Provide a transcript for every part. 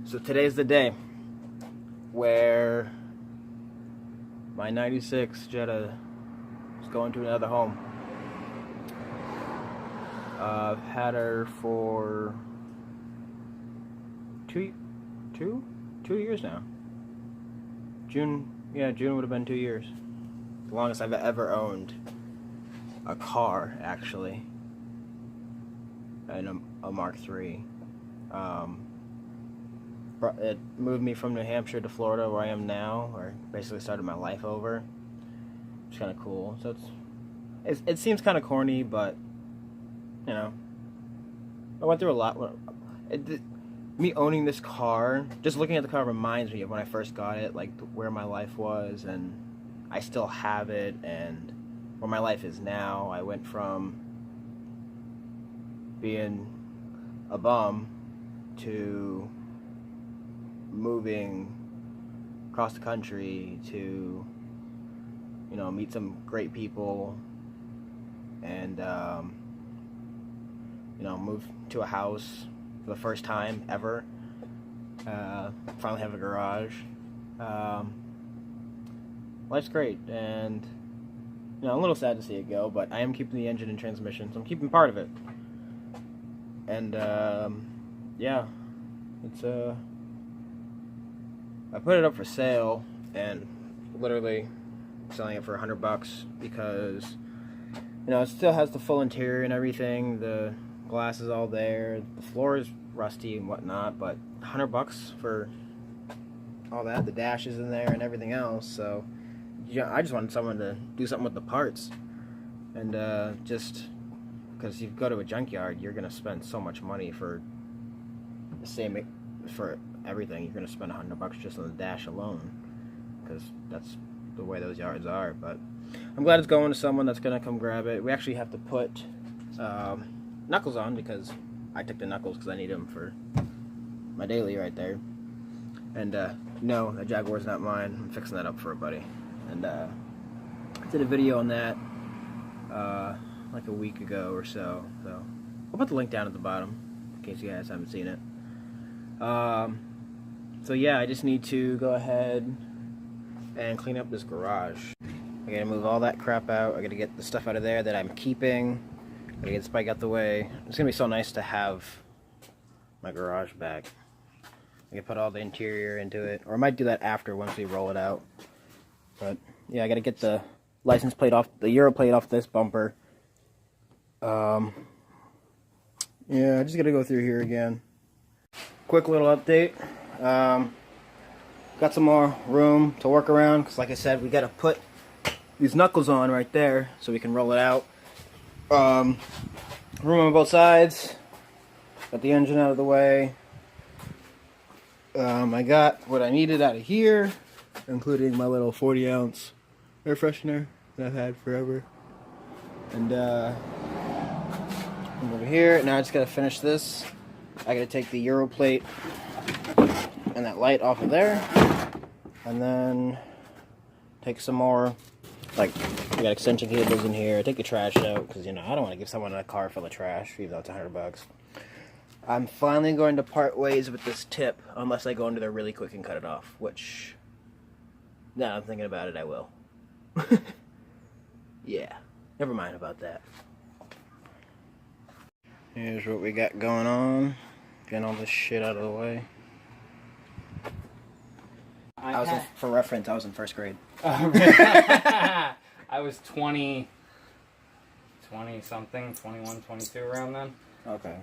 So today's the day where my 96 Jetta is going to another home. I've had her for two years now. June would have been 2 years. The longest I've ever owned a car, actually. And a Mark III. It moved me from New Hampshire to Florida, where I am now, or basically started my life over. It's kind of cool. So it seems kind of corny, but you know, I went through a lot. Me owning this car, just looking at the car reminds me of when I first got it, like where my life was, and I still have it, and where my life is now. I went from being a bum to moving across the country to, meet some great people, and move to a house for the first time ever. Finally have a garage. Life's great, and I'm a little sad to see it go, but I am keeping the engine and transmission, so I'm keeping part of it. And yeah, it's I put it up for sale, and literally selling it for $100 because it still has the full interior and everything. The glass is all there. The floor is rusty and whatnot, but $100 for all that. The dash is in there and everything else. So yeah, I just wanted someone to do something with the parts, and just because you go to a junkyard, you're gonna spend so much money for the same for everything. You're gonna spend $100 just on the dash alone, because that's the way those yards are. But I'm glad it's going to someone that's gonna come grab it. We actually have to put knuckles on, because I took the knuckles because I need them for my daily right there. And no, that Jaguar's not mine. I'm fixing that up for a buddy. And I did a video on that like a week ago or so. So I'll put the link down at the bottom in case you guys haven't seen it. So yeah, I just need to go ahead and clean up this garage. I gotta move all that crap out. I gotta get the stuff out of there that I'm keeping. I gotta get this bike out the way. It's gonna be so nice to have my garage back. I can put all the interior into it, or I might do that after once we roll it out. But yeah, I gotta get the license plate off, the Euro plate off this bumper. Yeah, I just gotta go through here again. Quick little update. Got some more room to work around, because like I said, we gotta put these knuckles on right there so we can roll it out. Room on both sides. Got the engine out of the way. I got what I needed out of here, including my little 40-ounce air freshener that I've had forever. And I'm over here. Now I just gotta finish this. I gotta take the Euro plate and that light off of there, and then take some more, like, we got extension cables in here. Take the trash out, because I don't want to give someone a car full of trash, even though it's $100. I'm finally going to part ways with this tip, unless I go into there really quick and cut it off, which, now I'm thinking about it, I will. Yeah, never mind about that. Here's what we got going on. Getting all this shit out of the way. For reference, I was in first grade. I was 20 something, 21, 22 around then. Okay.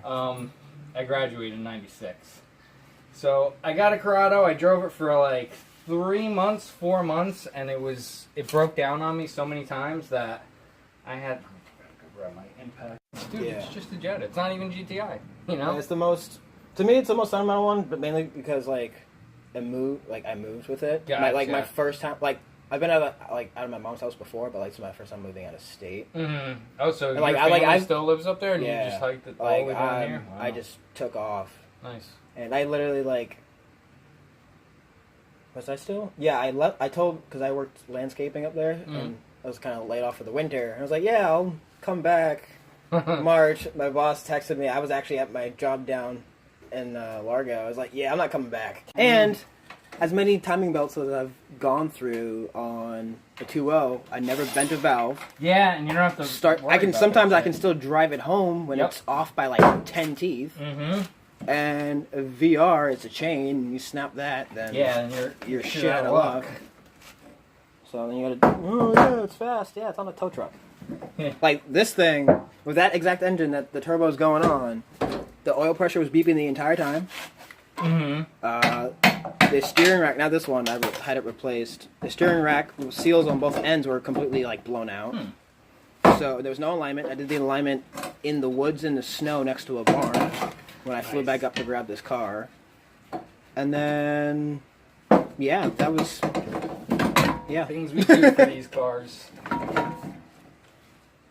I graduated in 96. So I got a Corrado. I drove it for like 4 months, and it broke down on me so many times that I had to grab my impact. Dude, yeah. It's just a Jetta. It's not even GTI. Yeah, it's the most. To me, it's the most sentimental one, but mainly because I moved with it. Gotcha. My first time, I've been out of my mom's house before, but it's my first time moving out of state. Mm-hmm. Oh, so your family still lives up there, and yeah, you just hiked it all the way down here? Wow. I just took off. Nice. And I literally was I still? Yeah, I told, because I worked landscaping up there, and I was kind of laid off for the winter. And I was like, yeah, I'll come back March. My boss texted me. I was actually at my job down in Largo. I was like, yeah, I'm not coming back. And as many timing belts as I've gone through on a 2.0, I never bent a valve. Yeah, and you don't have to start. I can sometimes I can still drive it home when it's off by like 10 teeth. Mm-hmm. And a VR, it's a chain. And you snap that, then and you're shit out of luck. So then you gotta. Oh yeah, it's fast. Yeah, it's on a tow truck. Like this thing with that exact engine that the turbo's going on, the oil pressure was beeping the entire time. The steering rack, now this one, I had it replaced. The steering rack seals on both ends were completely like blown out. So there was no alignment. I did the alignment in the woods in the snow next to a barn when I flew back up to grab this car. And then, yeah, that was, yeah. Things we do for these cars.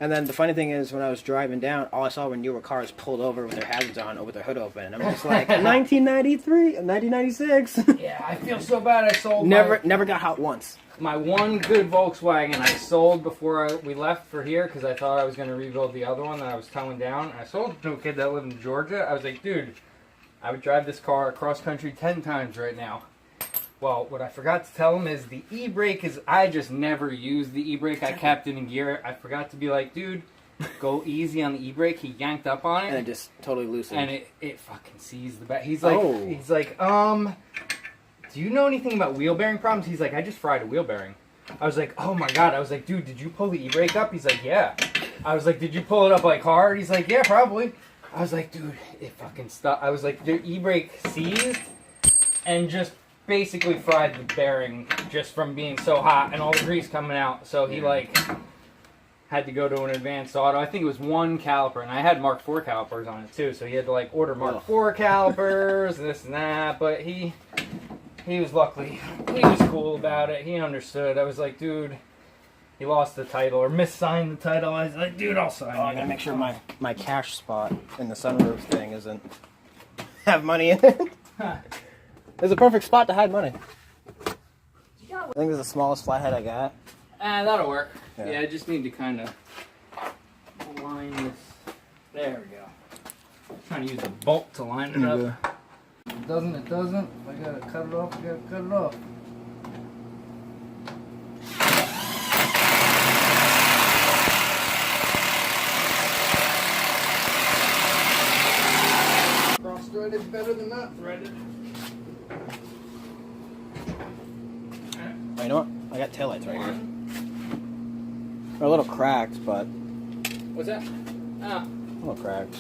And then the funny thing is, when I was driving down, all I saw were newer cars pulled over with their hazards on or with their hood open. And I'm just like, 1993, 1996. Yeah, I feel so bad. I sold never got hot once. My one good Volkswagen I sold before we left for here because I thought I was going to rebuild the other one that I was towing down. I sold it to a kid that lived in Georgia. I was like, dude, I would drive this car across country 10 times right now. Well, what I forgot to tell him is the e-brake is, I just never used the e-brake. I kept it in gear. I forgot to be like, dude, go easy on the e-brake. He yanked up on it. And it just totally loosened. And it fucking seized the back. He's like, do you know anything about wheel bearing problems? He's like, I just fried a wheel bearing. I was like, oh my God. I was like, dude, did you pull the e-brake up? He's like, yeah. I was like, did you pull it up like hard? He's like, yeah, probably. I was like, dude, it fucking stopped. I was like, the e-brake seized and just basically fried the bearing just from being so hot and all the grease coming out. So he like had to go to an advanced auto. I think it was one caliper, and I had Mark IV calipers on it too. So he had to like order Mark IV calipers, this and that. But he was luckily, he was cool about it. He understood. I was like, dude, he lost the title or missigned the title. I was like, dude, I'll sign it. I gotta make sure my cash spot in the sunroof thing isn't have money in it. It's a perfect spot to hide money. I think it's the smallest flathead I got. That'll work. Yeah, I just need to kind of line this. There we go. I'm trying to use a bolt to line it up. If it doesn't, it doesn't. If I gotta cut it off, I gotta cut it off. Cross-threaded better than not threaded. Oh, you know what? I got taillights right here. They're a little cracked, but... What's that? A little cracked.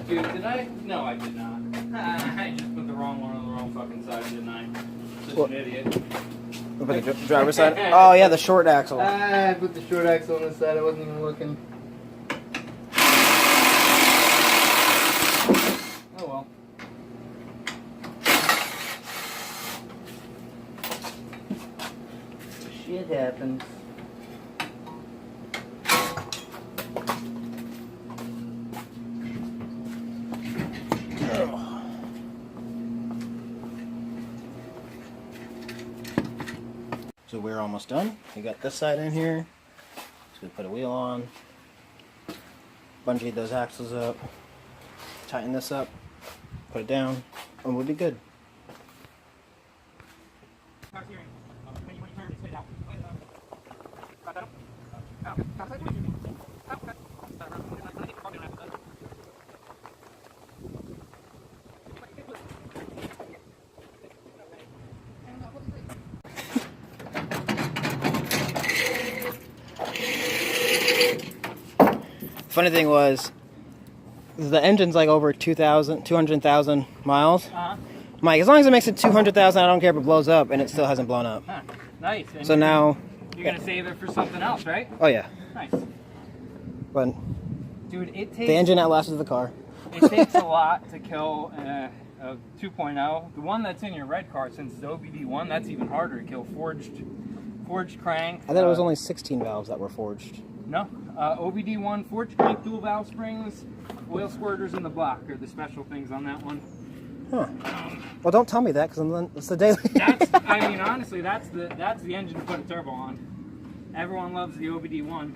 Dude, did I? No, I did not. I just put the wrong one on the wrong fucking side, didn't I? Such an idiot. Put the driver's side? Oh, yeah, the short axle. I put the short axle on the side. I wasn't even looking. Oh, well. Shit happens. So we're almost done. We got this side in here. Just gonna put a wheel on. Bungee those axles up. Tighten this up. Put it down. And we'll be good. Funny thing was, the engine's like over 200,000 miles. I'm like, as long as it makes it 200,000, I don't care if it blows up, and it still hasn't blown up. Huh, nice. And so now... You're going to save it for something else, right? Oh, yeah. Nice. But dude, it takes... The engine outlasted the car. It takes a lot to kill a 2.0. The one that's in your red car, since it's the OBD1, that's even harder to kill. Forged crank. I thought it was only 16 valves that were forged. No. OBD1, forged crank, dual valve springs, oil squirters in the block are the special things on that one. Huh. Well, don't tell me that, because it's the daily. I mean, honestly, that's the engine to put a turbo on. Everyone loves the OBD1.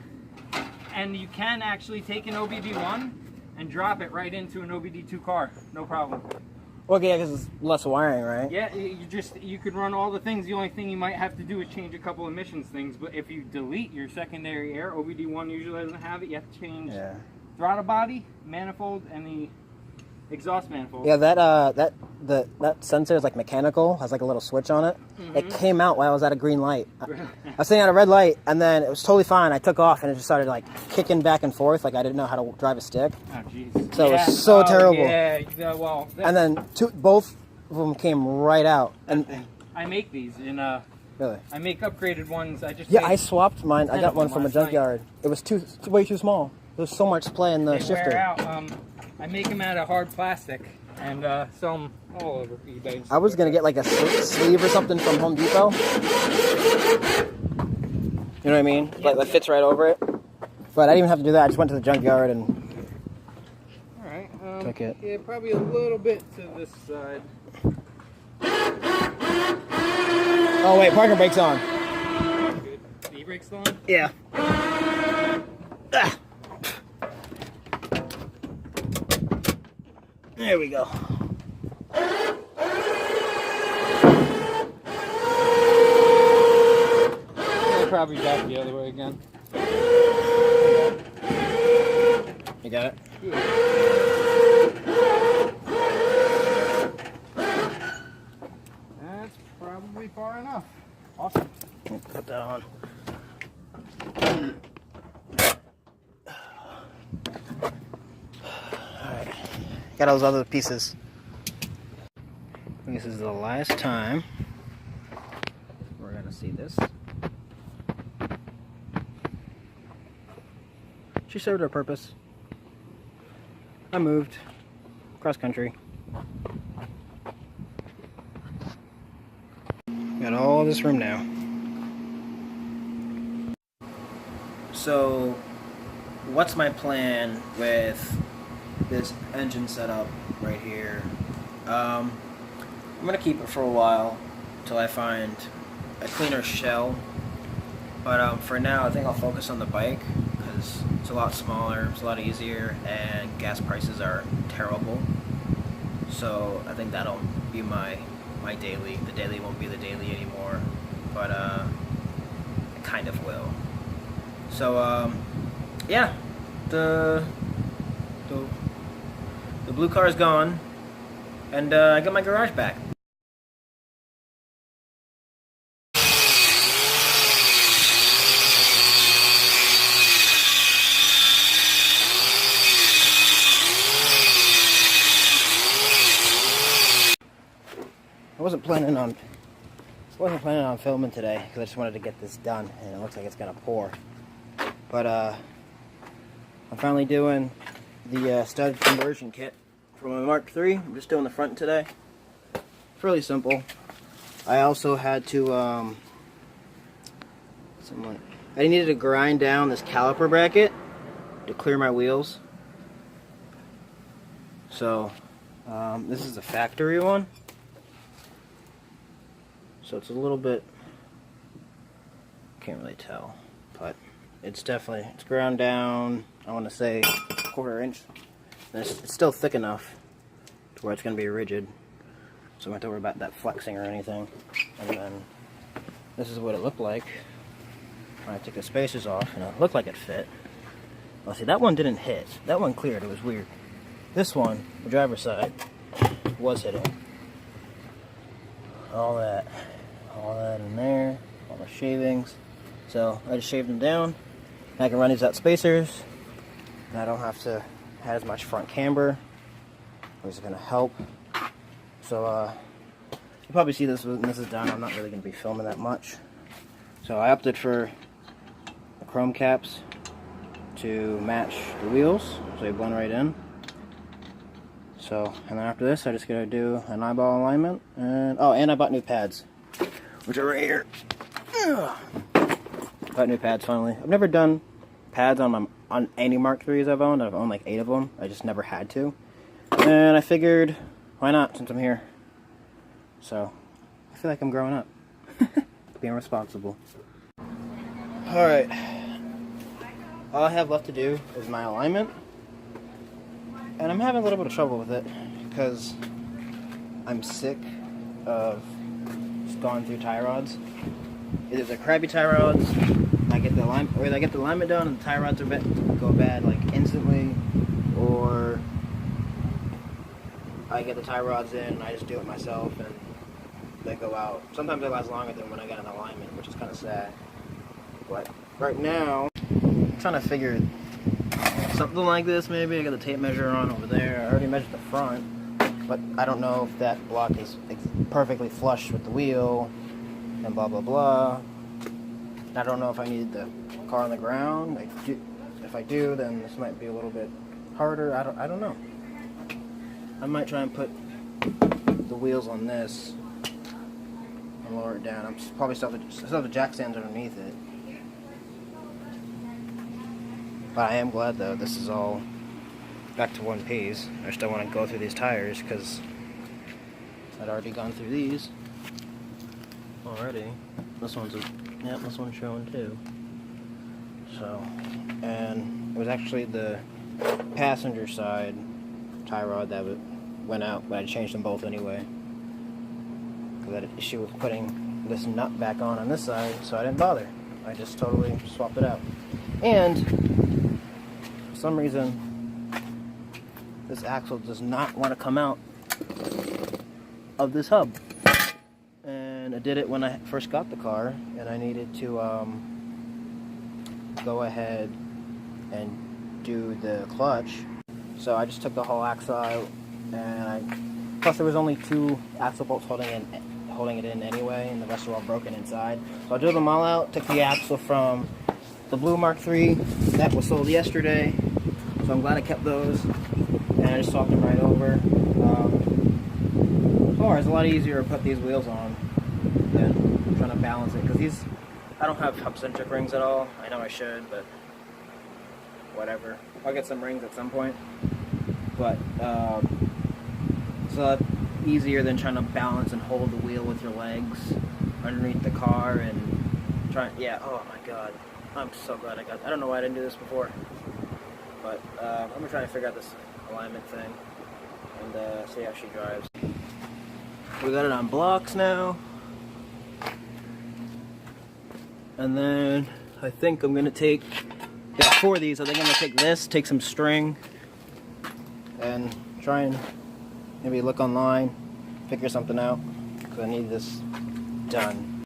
And you can actually take an OBD1 and drop it right into an OBD2 car. No problem. Okay, yeah, because it's less wiring, right? Yeah, you could run all the things. The only thing you might have to do is change a couple emissions things. But if you delete your secondary air, OBD1 usually doesn't have it. You have to change throttle body, manifold, and the exhaust manifold. Yeah, that sensor is like mechanical, has like a little switch on it. It came out while I was at a green light. I was sitting at a red light, and then it was totally fine. I took off, and it just started like kicking back and forth, like I didn't know how to drive a stick. Oh, jeez. So it was so terrible. Yeah, well. And then both of them came right out. And I make these in really, I make upgraded ones. I swapped mine. I got one from a junkyard. It was way too small. There was so much play in the shifter. Wear out. I make them out of hard plastic and sell them all over eBay. I was gonna get like a sleeve or something from Home Depot. You know what I mean? Like that fits right over it. But I didn't even have to do that. I just went to the junkyard and took it. Yeah, probably a little bit to this side. Oh wait, parking brake's on. Good. The e-brake's on? Yeah. Ah. There we go. I'll probably back the other way again. You got it? Yeah. That's probably far enough. Awesome. Put that on. Alright. Got all those other pieces. This is the last time we're gonna see this. She served her purpose. I moved cross country. Got all this room now. So, what's my plan with this engine setup right here? I'm gonna keep it for a while until I find a cleaner shell. But for now, I think I'll focus on the bike because it's a lot smaller, it's a lot easier, and gas prices are terrible. So I think that'll be my daily. The daily won't be the daily anymore, but it kind of will. So yeah, the blue car is gone, and I got my garage back. I wasn't planning on filming today because I just wanted to get this done, and it looks like it's gonna pour. But I'm finally doing the stud conversion kit for my Mark III. I'm just doing the front today. It's really simple. I also had to I needed to grind down this caliper bracket to clear my wheels. So this is the factory one. So it's a little bit, can't really tell, but it's ground down, I want to say 1/4 inch. And it's still thick enough to where it's going to be rigid, so I don't have to worry about that flexing or anything. And then this is what it looked like when I took the spacers off, and it looked like it fit. Well, see, that one didn't hit. That one cleared, it was weird. This one, the driver's side, was hitting. All that in there, all the shavings. So I just shaved them down. I can run these out spacers, and I don't have to have as much front camber, which is going to help. So you'll probably see this when this is done. I'm not really going to be filming that much. So I opted for the chrome caps to match the wheels, so they blend right in. So, and then after this, I just gotta do an eyeball alignment, and I bought new pads, which are right here. Bought new pads finally. I've never done pads on any Mark IIIs I've owned. I've owned like 8 of them. I just never had to, and I figured, why not since I'm here? So, I feel like I'm growing up, being responsible. All right, all I have left to do is my alignment. And I'm having a little bit of trouble with it because I'm sick of just going through tie rods. Either they're crappy tie rods, I get the alignment done and the tie rods go bad like instantly, or I get the tie rods in and I just do it myself and they go out. Sometimes they last longer than when I get an alignment, which is kind of sad. But right now, I'm trying to figure something like this maybe. I got the tape measure on over there. I already measured the front, but I don't know if that block is perfectly flush with the wheel and blah blah blah. I don't know if I need the car on the ground. If I do, then this might be a little bit harder. I don't know. I might try and put the wheels on this and lower it down. I'm probably still have the jack stands underneath it. But I am glad though this is all back to one piece. I just don't want to go through these tires because I'd already gone through these already. This one's this one's showing too. So, and it was actually the passenger side tie rod that went out, but I changed them both anyway. Because I had an issue with putting this nut back on this side, so I didn't bother. I just totally swapped it out. And for some reason, this axle does not want to come out of this hub. And I did it when I first got the car, and I needed to go ahead and do the clutch. So I just took the whole axle out, and plus there was only 2 axle bolts holding it in anyway, and the rest are all broken inside. So I drilled them all out, took the axle from the blue Mark III that was sold yesterday, so I'm glad I kept those, and I just swapped them right over. Or it's a lot easier to put these wheels on than trying to balance it, because I don't have hub-centric rings at all. I know I should, but whatever. I'll get some rings at some point. But it's a lot easier than trying to balance and hold the wheel with your legs underneath the car and oh my god. I'm so glad I don't know why I didn't do this before. But I'm going to try to figure out this alignment thing and see how she drives. We got it on blocks now. And then I think I'm going to take, 4 of these, I think I'm going to take this, take some string, and try and maybe look online, figure something out, because I need this done.